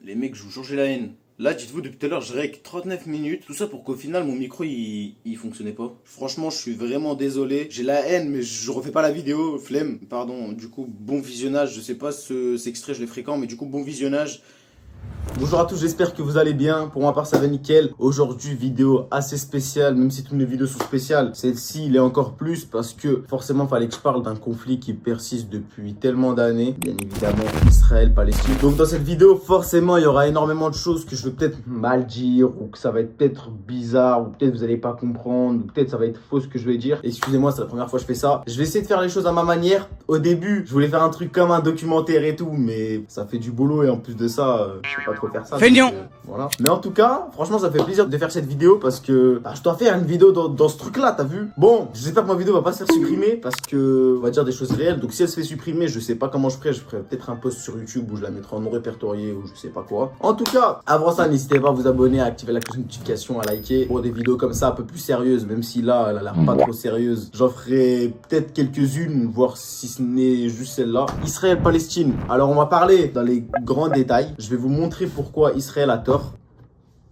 Les mecs, je vous jure, j'ai la haine. Là, dites-vous, depuis tout à l'heure, je règle 39 minutes. Tout ça pour qu'au final, mon micro, il fonctionnait pas. Franchement, je suis vraiment désolé. J'ai la haine, mais je refais pas la vidéo. Flemme. Pardon. Du coup, bon visionnage. Je sais pas cet extrait, je l'ai fréquent, mais du coup, bon visionnage. Bonjour à tous, j'espère que vous allez bien. Pour ma part, ça va nickel. Aujourd'hui, vidéo assez spéciale, même si toutes mes vidéos sont spéciales. Celle-ci, il est encore plus parce que forcément, il fallait que je parle d'un conflit qui persiste depuis tellement d'années. Bien évidemment, Israël-Palestine. Donc dans cette vidéo, forcément, il y aura énormément de choses que je vais peut-être mal dire ou que ça va être peut-être bizarre ou peut-être vous n'allez pas comprendre ou peut-être ça va être faux ce que je vais dire. Excusez-moi, c'est la première fois que je fais ça. Je vais essayer de faire les choses à ma manière. Au début, je voulais faire un truc comme un documentaire et tout, mais ça fait du boulot et en plus de ça, je sais pas trop faire ça. Feignant. Voilà. Mais en tout cas, franchement, ça fait plaisir de faire cette vidéo parce que je dois faire une vidéo dans ce truc-là, t'as vu? Bon, j'espère que ma vidéo va pas se faire supprimer parce que on va dire des choses réelles. Donc si elle se fait supprimer, je sais pas comment je ferai peut-être un post sur YouTube où je la mettrai en non répertorié ou je sais pas quoi. En tout cas, avant ça, n'hésitez pas à vous abonner, à activer la cloche de notification, à liker pour des vidéos comme ça un peu plus sérieuses, même si là, elle a l'air pas trop sérieuse. J'en ferai peut-être quelques-unes, voire si ce n'est juste celle-là. Israël-Palestine. Alors on va parler dans les grands détails. Je vais vous montrer pourquoi Israël a tort.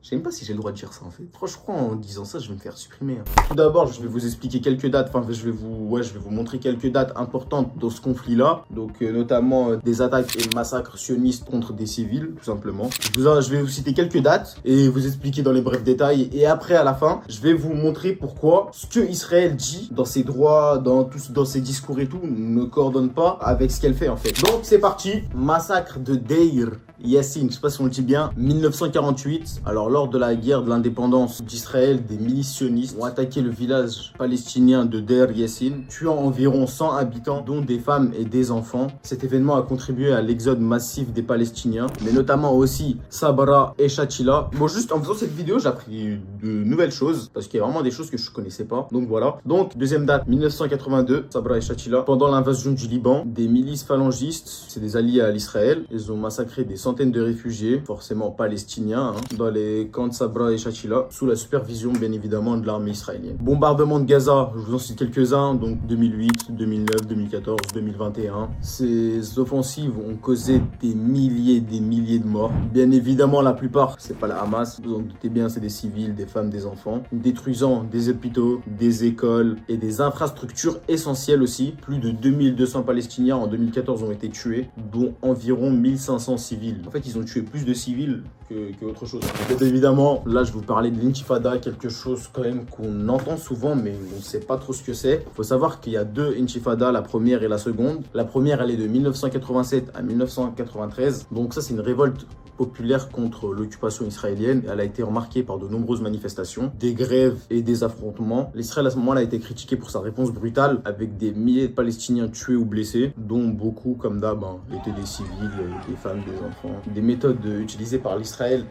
Je sais même pas si j'ai le droit de dire ça en fait. Franchement, en disant ça, je vais me faire supprimer. Tout d'abord, je vais vous expliquer quelques dates. Enfin, je vais vous montrer quelques dates importantes dans ce conflit-là. Donc, notamment des attaques et massacres sionistes contre des civils, tout simplement. Je vais vous citer quelques dates et vous expliquer dans les brefs détails. Et après, à la fin, je vais vous montrer pourquoi ce que Israël dit dans ses droits, dans ses discours et tout, ne coordonne pas avec ce qu'elle fait en fait. Donc, c'est parti. Massacre de Deir Yassin, je sais pas si on le dit bien, 1948. Alors lors de la guerre de l'indépendance d'Israël, des milices sionistes ont attaqué le village palestinien de Deir Yassin, tuant environ 100 habitants, dont des femmes et des enfants. Cet événement a contribué à l'exode massif des Palestiniens, mais notamment aussi Sabra et Shatila. Bon, juste en faisant cette vidéo, j'ai appris de nouvelles choses, parce qu'il y a vraiment des choses que je connaissais pas. Donc voilà. Donc, deuxième date, 1982, Sabra et Shatila. Pendant l'invasion du Liban, des milices phalangistes, c'est des alliés à l'Israël, ils ont massacré des centaines de réfugiés, forcément palestiniens, dans les camps de Sabra et Shatila, sous la supervision bien évidemment de l'armée israélienne. Bombardement de Gaza, je vous en cite quelques-uns, donc 2008, 2009, 2014, 2021. Ces offensives ont causé des milliers de morts. Bien évidemment, la plupart, c'est pas la Hamas, vous en doutez bien, c'est des civils, des femmes, des enfants, détruisant des hôpitaux, des écoles et des infrastructures essentielles aussi. Plus de 2200 Palestiniens en 2014 ont été tués, dont environ 1500 civils. En fait, ils ont tué plus de civils que autre chose. Bien évidemment, là, je vais vous parler de l'intifada, quelque chose quand même qu'on entend souvent, mais on ne sait pas trop ce que c'est. Il faut savoir qu'il y a deux intifadas, la première et la seconde. La première, elle est de 1987 à 1993. Donc ça, c'est une révolte populaire contre l'occupation israélienne. Elle a été remarquée par de nombreuses manifestations, des grèves et des affrontements. L'Israël, à ce moment-là, a été critiqué pour sa réponse brutale, avec des milliers de Palestiniens tués ou blessés, dont beaucoup, comme d'hab, étaient des civils, des femmes, des enfants. Des méthodes utilisées par l'Israël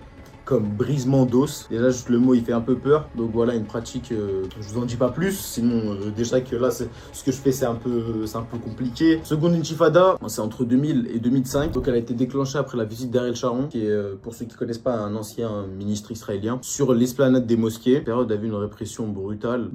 comme brisement d'os. Déjà, juste le mot, il fait un peu peur. Donc voilà, une pratique, je vous en dis pas plus. Sinon, déjà que là, ce que je fais, c'est un peu compliqué. Seconde intifada, c'est entre 2000 et 2005. Donc elle a été déclenchée après la visite d'Ariel Sharon, qui est, pour ceux qui connaissent pas, un ancien ministre israélien, sur l'esplanade des mosquées. La période a vu une répression brutale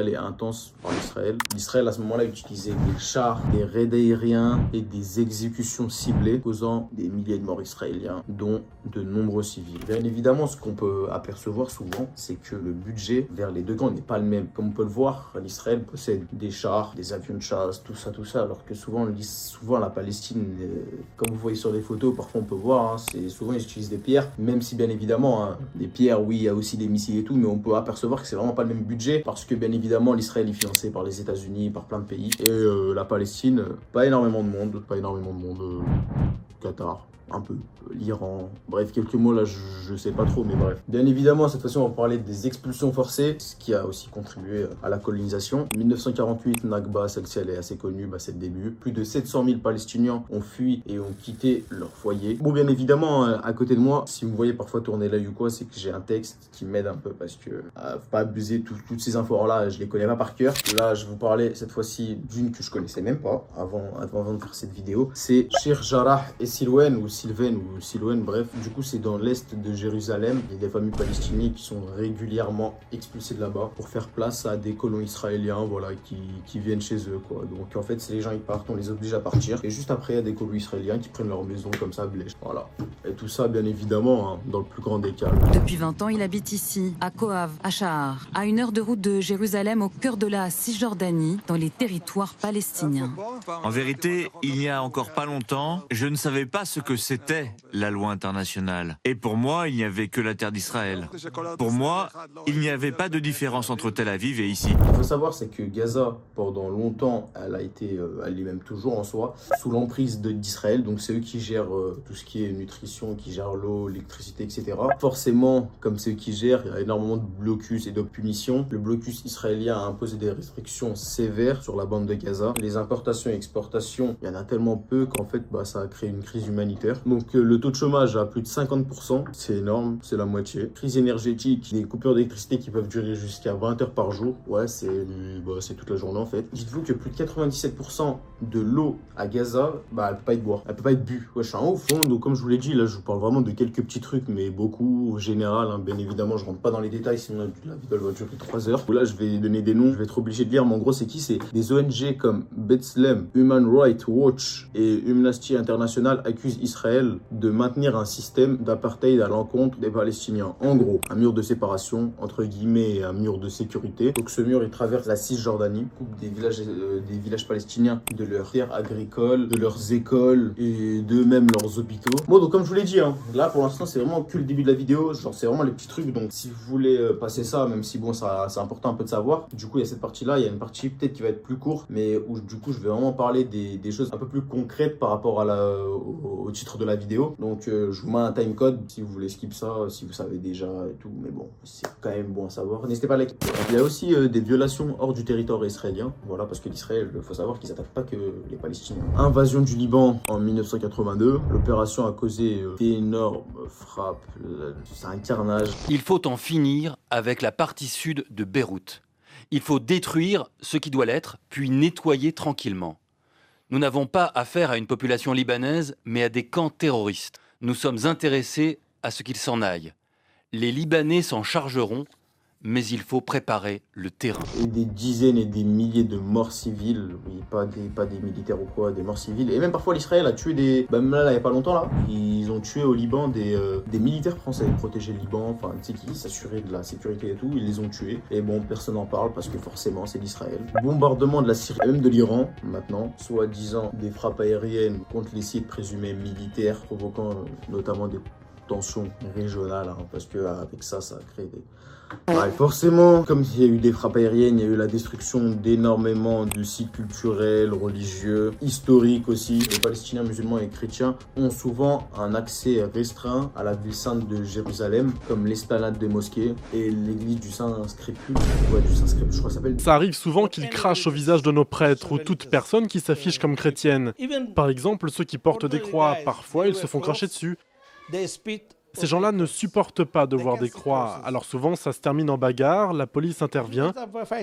et intense par Israël. L'Israël, à ce moment-là, utilisait des chars, des raids aériens et des exécutions ciblées, causant des milliers de morts israéliens, dont de nombreux civils. Bien évidemment, ce qu'on peut apercevoir souvent, c'est que le budget vers les deux camps n'est pas le même. Comme on peut le voir, l'Israël possède des chars, des avions de chasse, tout ça, alors que souvent la Palestine, comme vous voyez sur les photos, parfois on peut voir, c'est souvent ils utilisent des pierres, même si bien évidemment, des pierres, oui, il y a aussi des missiles et tout, mais on peut apercevoir que c'est vraiment pas le même budget, parce que bien évidemment, l'Israël est financé par les États-Unis, par plein de pays, et la Palestine, pas énormément de monde, Qatar, un peu, l'Iran, bref, quelques mots là, je sais pas trop, mais bref. Bien évidemment, cette fois-ci, on va parler des expulsions forcées, ce qui a aussi contribué à la colonisation. 1948, Nakba, celle-ci, elle est assez connue, c'est le début. Plus de 700 000 Palestiniens ont fui et ont quitté leur foyer. Bon, bien évidemment, à côté de moi, si vous me voyez parfois tourner l'œil ou quoi, c'est que j'ai un texte qui m'aide un peu, parce que faut pas abuser, toutes ces infos-là, je les connais pas par cœur. Là, je vais vous parler cette fois-ci d'une que je connaissais même pas avant de faire cette vidéo. C'est Sheikh Jarrah et Silwen, ou Sylvain ou Siloane, bref. Du coup, c'est dans l'est de Jérusalem. Il y a des familles palestiniennes qui sont régulièrement expulsées de là-bas pour faire place à des colons israéliens, voilà, qui viennent chez eux, quoi. Donc en fait, c'est les gens qui partent, on les oblige à partir. Et juste après, il y a des colons israéliens qui prennent leur maison comme ça, blèche. Voilà. Et tout ça, bien évidemment, hein, dans le plus grand des calmes. Depuis 20 ans, il habite ici, à Kohav, à Shahar, à 1 heure de route de Jérusalem, au cœur de la Cisjordanie, dans les territoires palestiniens. En vérité, il n'y a encore pas longtemps, je ne savais pas ce que c'était la loi internationale. Et pour moi, il n'y avait que la terre d'Israël. Pour moi, il n'y avait pas de différence entre Tel Aviv et ici. Ce qu'il faut savoir, c'est que Gaza, pendant longtemps, elle est même toujours en soi, sous l'emprise d'Israël. Donc c'est eux qui gèrent tout ce qui est nutrition, qui gèrent l'eau, l'électricité, etc. Forcément, comme c'est eux qui gèrent, il y a énormément de blocus et de punitions. Le blocus israélien a imposé des restrictions sévères sur la bande de Gaza. Les importations et exportations, il y en a tellement peu qu'en fait, ça a créé une crise humanitaire. Donc le taux de chômage a plus de 50%, c'est énorme, c'est la moitié. Crise énergétique, des coupures d'électricité qui peuvent durer jusqu'à 20 heures par jour. Ouais, c'est toute la journée en fait. Dites-vous que plus de 97% de l'eau à Gaza, elle peut pas être boire, elle peut pas être bu. Ouais, je suis un ouf, hein. Donc comme je vous l'ai dit, là je vous parle vraiment de quelques petits trucs, mais beaucoup au général, hein. Bien évidemment, je rentre pas dans les détails, sinon la vidéo va durer 3 heures. Là, je vais donner des noms, je vais être obligé de lire, mais en gros, c'est qui? C'est des ONG comme B'Tselem, Human Rights Watch et Amnesty International accusent Israël de maintenir un système d'apartheid à l'encontre des Palestiniens. En gros, un mur de séparation, entre guillemets, et un mur de sécurité. Donc ce mur, il traverse la Cisjordanie, coupe des villages palestiniens de leurs terres agricoles, de leurs écoles et d'eux-mêmes leurs hôpitaux. Bon, donc comme je vous l'ai dit, hein, là pour l'instant, c'est vraiment que le début de la vidéo, genre c'est vraiment les petits trucs. Donc si vous voulez passer ça, même si bon, ça c'est important un peu de savoir. Du coup, il y a cette partie-là, il y a une partie peut-être qui va être plus courte, mais où du coup, je vais vraiment parler des choses un peu plus concrètes par rapport à au titre de la vidéo. Donc je vous mets un timecode si vous voulez skip ça, si vous savez déjà et tout, mais bon, c'est quand même bon à savoir. N'hésitez pas à liker. Il y a aussi des violations hors du territoire israélien, voilà, parce que l'Israël, il faut savoir qu'ils attaquent pas que les Palestiniens. Invasion du Liban en 1982, l'opération a causé d'énormes frappes, c'est un carnage. Il faut en finir avec la partie sud de Beyrouth. Il faut détruire ce qui doit l'être, puis nettoyer tranquillement. Nous n'avons pas affaire à une population libanaise, mais à des camps terroristes. Nous sommes intéressés à ce qu'ils s'en aillent. Les Libanais s'en chargeront, mais il faut préparer le terrain. Et des dizaines et des milliers de morts civiles, oui, pas des militaires ou quoi, des morts civiles. Et même parfois l'Israël a tué même là, il n'y a pas longtemps là, ils ont tué au Liban des militaires français, protéger le Liban, enfin tu sais qui, s'assurer de la sécurité et tout, ils les ont tués. Et bon, personne n'en parle parce que forcément c'est l'Israël. Bombardement de la Syrie, et même de l'Iran maintenant, soi-disant des frappes aériennes contre les sites présumés militaires, provoquant notamment des tensions régionales, hein, parce que avec ça a créé des... Ouais, forcément, comme il y a eu des frappes aériennes, il y a eu la destruction d'énormément de sites culturels, religieux, historiques aussi. Les Palestiniens, musulmans et chrétiens ont souvent un accès restreint à la ville sainte de Jérusalem, comme l'esplanade des mosquées et l'église du Saint-Scrépule. Ouais, du Saint-Scrépule, je crois que ça s'appelle. Ça arrive souvent qu'ils crachent au visage de nos prêtres ou toute personne qui s'affiche comme chrétienne. Par exemple, ceux qui portent des croix, parfois ils se font cracher dessus. Ces gens-là ne supportent pas de voir des croix, alors souvent ça se termine en bagarre, la police intervient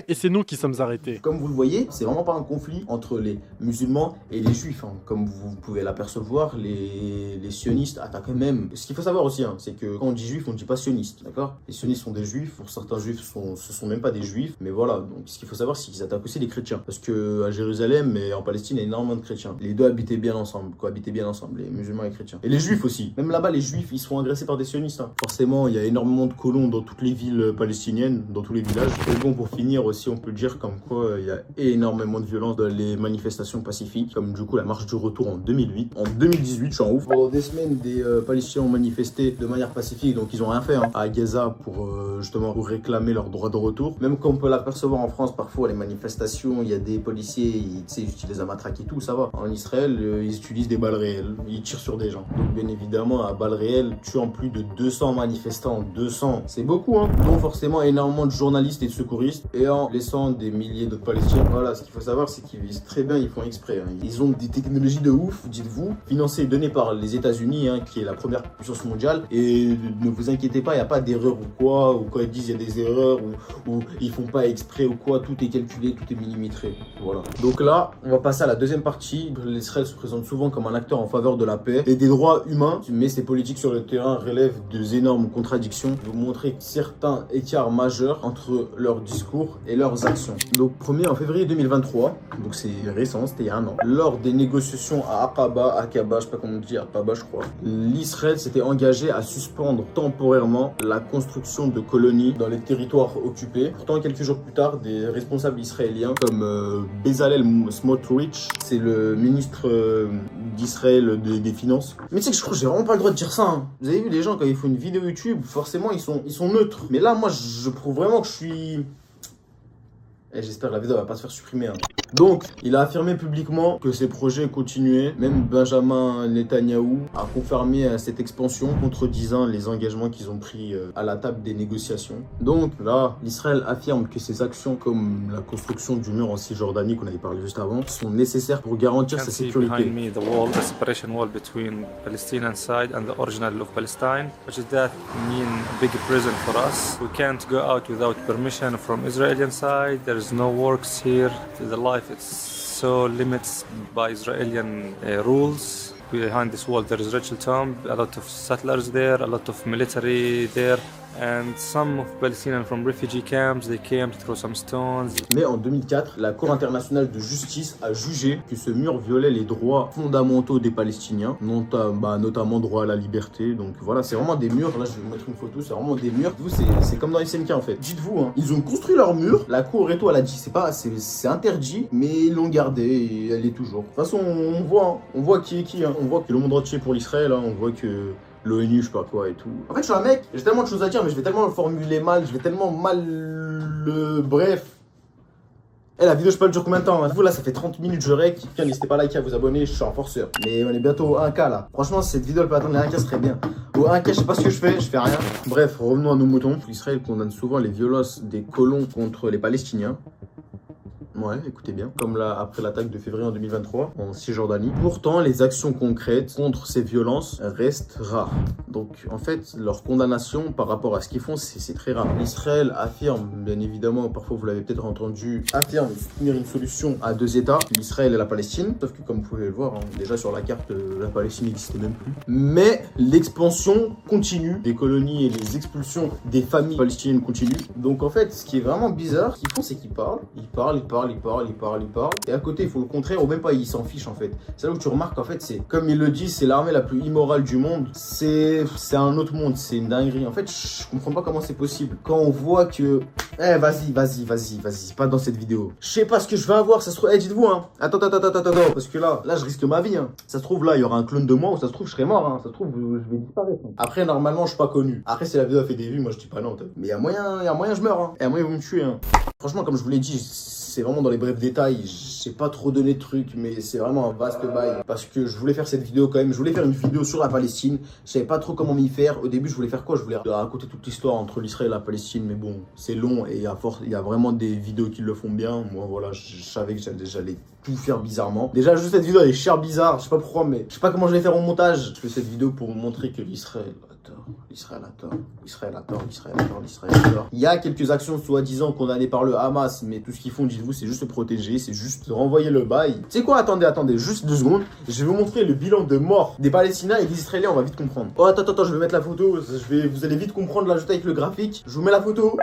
et c'est nous qui sommes arrêtés. Comme vous le voyez, c'est vraiment pas un conflit entre les musulmans et les juifs, hein. Comme vous pouvez l'apercevoir, les sionistes attaquent même. Ce qu'il faut savoir aussi, hein, c'est que quand on dit juif, on ne dit pas sioniste, d'accord? Les sionistes sont des juifs, pour certains juifs ce sont même pas des juifs, mais voilà, donc ce qu'il faut savoir c'est qu'ils attaquent aussi les chrétiens. Parce que à Jérusalem et en Palestine, il y a énormément de chrétiens. Les deux habitaient bien ensemble, cohabitaient bien ensemble, les musulmans et les chrétiens. Et les juifs aussi, même là-bas les juifs, ils sont agressés par des sionistes, hein. Forcément, il y a énormément de colons dans toutes les villes palestiniennes, dans tous les villages. Et bon, pour finir aussi, on peut dire comme quoi il y a énormément de violence dans les manifestations pacifiques, comme du coup la marche du retour en 2008. En 2018, je suis en ouf. Pendant des semaines, des Palestiniens ont manifesté de manière pacifique, donc ils ont rien fait, hein, à Gaza pour justement pour réclamer leur droit de retour. Même comme on peut l'apercevoir en France, parfois les manifestations, il y a des policiers, ils utilisent la matraque et tout, ça va. En Israël, ils utilisent des balles réelles, ils tirent sur des gens. Donc bien évidemment, à balles réelles, tuant plus de 200 manifestants. 200, c'est beaucoup, hein. Dont forcément énormément de journalistes et de secouristes, et en laissant des milliers d'autres Palestiniens. Voilà, ce qu'il faut savoir, c'est qu'ils visent très bien, ils font exprès, hein. Ils ont des technologies de ouf, dites-vous, financées et données par les États-Unis, hein, qui est la première puissance mondiale. Et ne vous inquiétez pas, il n'y a pas d'erreur ou quoi, ou quand ils disent il y a des erreurs, ou ils font pas exprès ou quoi, tout est calculé, tout est millimétré. Voilà. Donc là, on va passer à la deuxième partie. L'Israël se présente souvent comme un acteur en faveur de la paix et des droits humains, mais ses politiques sur le terrain relèvent d'énormes contradictions. Je vais vous montrer certains écarts majeurs entre leurs discours et leurs actions. Donc premier, en février 2023, donc c'est récent, c'était il y a un an, lors des négociations à Aqaba, je sais pas comment on dit, Aqaba je crois, l'Israël s'était engagé à suspendre temporairement la construction de colonies dans les territoires occupés. Pourtant, quelques jours plus tard, des responsables israéliens comme Bezalel Smotrich, c'est le ministre d'Israël des Finances. Mais tu sais que je crois que j'ai vraiment pas le droit de dire ça, hein. Vous avez vu les gens quand ils font une vidéo YouTube, forcément ils sont neutres. Mais là, moi, je prouve vraiment que je suis... Et j'espère que la vidéo va pas se faire supprimer, hein. Donc, il a affirmé publiquement que ses projets continuaient. Même Benjamin Netanyahou a confirmé cette expansion, contredisant les engagements qu'ils ont pris à la table des négociations. Donc là, l'Israël affirme que ses actions, comme la construction du mur en Cisjordanie qu'on avait parlé juste avant, sont nécessaires pour garantir sa sécurité. The wall, the separation wall between Palestinian side and the original of Palestine, which is that mean a big prison for us. We can't go out without permission from Israeli side. There's no works here. The life it's so limits by Israeli rules. Behind this wall there is Rachel Tomb, a lot of settlers there, a lot of military there. And some of Palestinians from refugee camps, they came to throw some stones. Mais en 2004, la Cour internationale de justice a jugé que ce mur violait les droits fondamentaux des Palestiniens, notamment droit à la liberté. Donc voilà, c'est vraiment des murs. Là, je vais vous mettre une photo, c'est vraiment des murs. Vous, c'est comme dans les SNK en fait. Dites-vous, hein, ils ont construit leur mur. La Cour et tout, elle a dit, c'est interdit, mais ils l'ont gardé et elle est toujours. De toute façon, on voit qui est qui. Hein. On voit que le monde entier pour l'Israël. Hein. On voit que l'ONU, je sais pas quoi et tout. En fait, je suis un mec, j'ai tellement de choses à dire, mais je vais tellement le formuler mal, je vais tellement mal le... Bref. Eh, la vidéo, je sais pas le dire combien de temps. Hein. Vous, là, ça fait 30 minutes, je rec. Tiens, n'hésitez pas à liker, à vous abonner, je suis un forceur. Mais on est bientôt au 1K, là. Franchement, si cette vidéo, elle peut atteindre les 1K, ce serait bien. Au 1K, je sais pas ce que je fais rien. Bref, revenons à nos moutons. Israël condamne souvent les violences des colons contre les Palestiniens. Ouais, écoutez bien. Comme là, après l'attaque de février en 2023 en Cisjordanie. Pourtant, les actions concrètes contre ces violences restent rares. Donc, en fait, leur condamnation par rapport à ce qu'ils font, c'est très rare. Israël affirme, bien évidemment, parfois vous l'avez peut-être entendu, affirme soutenir une solution à deux États, l'Israël et la Palestine. Sauf que, comme vous pouvez le voir, hein, déjà sur la carte, la Palestine n'existait même plus. Mais l'expansion continue des colonies et les expulsions des familles palestiniennes continuent. Donc, en fait, ce qui est vraiment bizarre, ce qu'ils font, c'est qu'ils parlent. Et à côté, ils font le contraire, ou même pas, ils s'en fichent en fait. C'est là où tu remarques en fait, c'est comme ils le disent, c'est l'armée la plus immorale du monde. C'est un autre monde, c'est une dinguerie. En fait, je comprends pas comment c'est possible. Quand on voit que... Eh, vas-y, pas dans cette vidéo. Je sais pas ce que je vais avoir, ça se trouve... Eh, dites-vous, hein. Attends, parce que là, je risque ma vie, hein. Ça se trouve, là, il y aura un clone de moi, ou ça se trouve, je serai mort, hein. Ça se trouve, je vais disparaître. Hein. Après, normalement, je suis pas connu. Après, si la vidéo a fait des vues, moi, je dis pas non. Mais il y a moyen, je meurs, hein. Et à moyen, vous me tuez, hein. Franchement, comme je vous l'ai dit, c'est vraiment dans les brefs détails. J'ai pas trop donné de trucs, mais c'est vraiment un vaste bail. Parce que je voulais faire cette vidéo quand même. Je voulais faire une vidéo sur la Palestine. Je savais pas trop comment m'y faire. Au début, je voulais faire quoi? Je voulais raconter toute l'histoire entre l'Israël et la Palestine. Mais bon, c'est long et il y a vraiment des vidéos qui le font bien. Moi, voilà, je savais que j'allais tout faire bizarrement. Déjà, juste cette vidéo, elle est chère bizarre. Je sais pas pourquoi, mais je sais pas comment je vais faire au montage. Je fais cette vidéo pour vous montrer que l'Israël a tort. Il y a quelques actions soi-disant condamnées par le Hamas, mais tout ce qu'ils font, dites-vous, c'est juste se protéger, c'est juste renvoyer le bail. C'est quoi? Attendez, juste 2 secondes. Je vais vous montrer le bilan de mort des Palestiniens et des Israéliens, on va vite comprendre. Oh, attends, je vais mettre la photo. Vous allez vite comprendre, là, juste avec le graphique. Je vous mets la photo.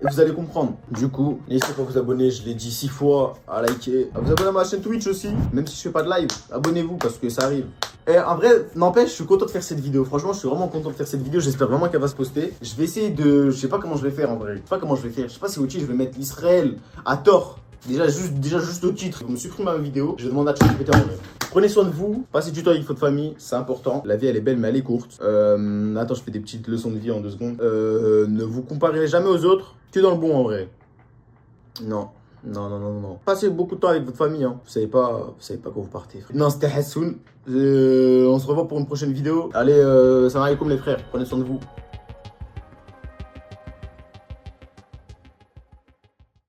Et vous allez comprendre. Du coup, n'hésitez pas à vous abonner, je l'ai dit 6 fois, à liker, à vous abonner à ma chaîne Twitch aussi. Même si je fais pas de live, abonnez-vous parce que ça arrive. Et en vrai, n'empêche, je suis content de faire cette vidéo. Franchement, je suis vraiment content de faire cette vidéo. J'espère vraiment qu'elle va se poster. Je vais essayer de... Je sais pas comment je vais faire en vrai. Je sais pas si au titre, je vais mettre l'Israël à tort. Déjà juste au titre. Vous me supprimez ma vidéo. Je vais demander à ChatGPT en vrai. Prenez soin de vous. Passez du temps avec votre famille. C'est important. La vie, elle est belle, mais elle est courte. Attends, je fais des petites leçons de vie en 2 secondes. Ne vous comparez jamais aux autres. Que dans le bon en vrai. Non. Non, non, non, non. Passez beaucoup de temps avec votre famille, hein. Vous savez pas quand vous partez. Non, c'était Hassoun. On se revoit pour une prochaine vidéo. Allez, salam alaikum les frères. Prenez soin de vous.